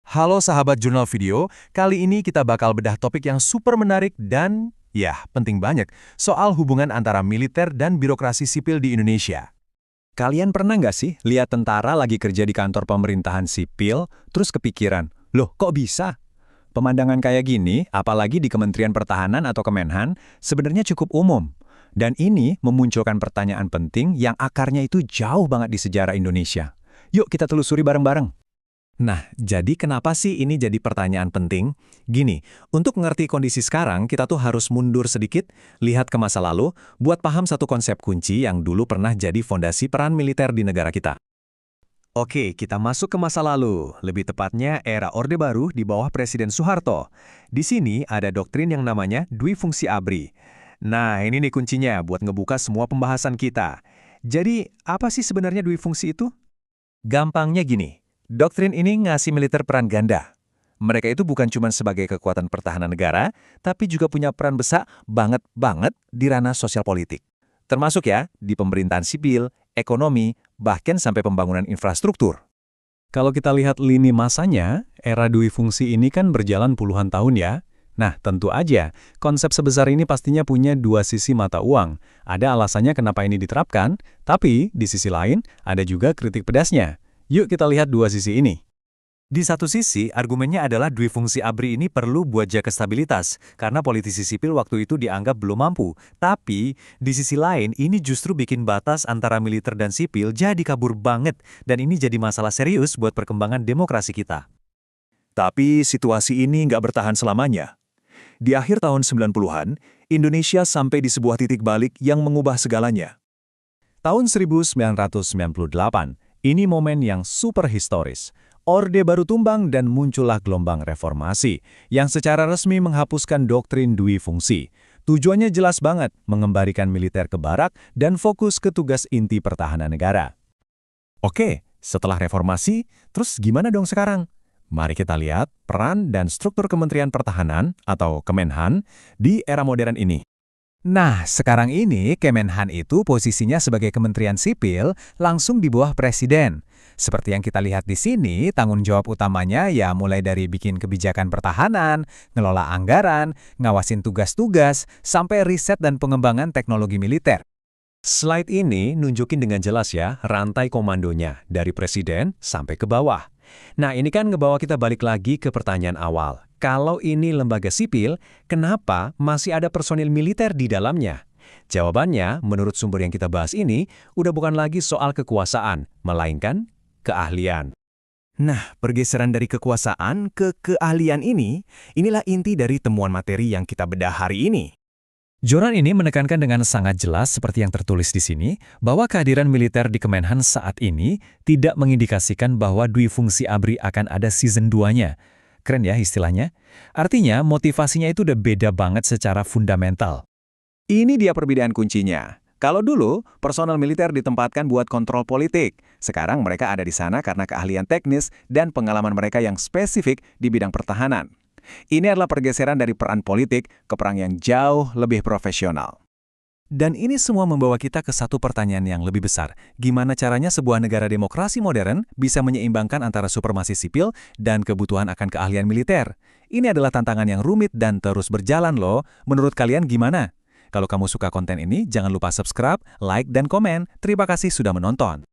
Halo sahabat jurnal video, kali ini kita bakal bedah topik yang super menarik dan, ya, penting banyak, soal hubungan antara militer dan birokrasi sipil di Indonesia. Kalian pernah nggak sih lihat tentara lagi kerja di kantor pemerintahan sipil, terus kepikiran, loh kok bisa? Pemandangan kayak gini, apalagi di Kementerian Pertahanan atau Kemenhan, sebenarnya cukup umum. Dan ini memunculkan pertanyaan penting yang akarnya itu jauh banget di sejarah Indonesia. Yuk kita telusuri bareng-bareng. Nah, jadi kenapa sih ini jadi pertanyaan penting? Gini, untuk mengerti kondisi sekarang, kita tuh harus mundur sedikit, lihat ke masa lalu, buat paham satu konsep kunci yang dulu pernah jadi fondasi peran militer di negara kita. Oke, kita masuk ke masa lalu, lebih tepatnya era Orde Baru di bawah Presiden Soeharto. Di sini ada doktrin yang namanya Dwi Fungsi ABRI. Nah, ini nih kuncinya buat ngebuka semua pembahasan kita. Jadi, apa sih sebenarnya Dwi Fungsi itu? Gampangnya gini. Doktrin ini ngasih militer peran ganda. Mereka itu bukan cuma sebagai kekuatan pertahanan negara, tapi juga punya peran besar banget di ranah sosial politik. Termasuk ya, di pemerintahan sipil, ekonomi, bahkan sampai pembangunan infrastruktur. Kalau kita lihat lini masanya, era dui fungsi ini kan berjalan puluhan tahun ya. Nah, tentu aja, konsep sebesar ini pastinya punya dua sisi mata uang. Ada alasannya kenapa ini diterapkan, tapi di sisi lain, ada juga kritik pedasnya. Yuk kita lihat dua sisi ini. Di satu sisi, argumennya adalah Dwi Fungsi ABRI ini perlu buat jaga stabilitas, karena politisi sipil waktu itu dianggap belum mampu. Tapi, di sisi lain, ini justru bikin batas antara militer dan sipil jadi kabur banget, dan ini jadi masalah serius buat perkembangan demokrasi kita. Tapi situasi ini nggak bertahan selamanya. Di akhir tahun 90-an, Indonesia sampai di sebuah titik balik yang mengubah segalanya. Tahun 1998, ini momen yang super historis. Orde Baru tumbang dan muncullah gelombang reformasi yang secara resmi menghapuskan doktrin dui fungsi. Tujuannya jelas banget, mengembalikan militer ke barak dan fokus ke tugas inti pertahanan negara. Oke, setelah reformasi, terus gimana dong sekarang? Mari kita lihat peran dan struktur Kementerian Pertahanan atau Kemenhan di era modern ini. Nah, sekarang ini Kemenhan itu posisinya sebagai Kementerian Sipil langsung di bawah Presiden. Seperti yang kita lihat di sini, tanggung jawab utamanya ya mulai dari bikin kebijakan pertahanan, ngelola anggaran, ngawasin tugas-tugas, sampai riset dan pengembangan teknologi militer. Slide ini nunjukin dengan jelas ya rantai komandonya dari Presiden sampai ke bawah. Nah, ini kan ngebawa kita balik lagi ke pertanyaan awal. Kalau ini lembaga sipil, kenapa masih ada personil militer di dalamnya? Jawabannya, menurut sumber yang kita bahas ini, udah bukan lagi soal kekuasaan, melainkan keahlian. Nah, pergeseran dari kekuasaan ke keahlian inilah inti dari temuan materi yang kita bedah hari ini. Jurnal ini menekankan dengan sangat jelas seperti yang tertulis di sini, bahwa kehadiran militer di Kemenhan saat ini tidak mengindikasikan bahwa Dwi Fungsi ABRI akan ada season 2-nya. Keren ya istilahnya? Artinya motivasinya itu udah beda banget secara fundamental. Ini dia perbedaan kuncinya. Kalau dulu, personel militer ditempatkan buat kontrol politik. Sekarang mereka ada di sana karena keahlian teknis dan pengalaman mereka yang spesifik di bidang pertahanan. Ini adalah pergeseran dari peran politik ke peran yang jauh lebih profesional. Dan ini semua membawa kita ke satu pertanyaan yang lebih besar. Gimana caranya sebuah negara demokrasi modern bisa menyeimbangkan antara supremasi sipil dan kebutuhan akan keahlian militer? Ini adalah tantangan yang rumit dan terus berjalan loh. Menurut kalian gimana? Kalau kamu suka konten ini, jangan lupa subscribe, like, dan komen. Terima kasih sudah menonton.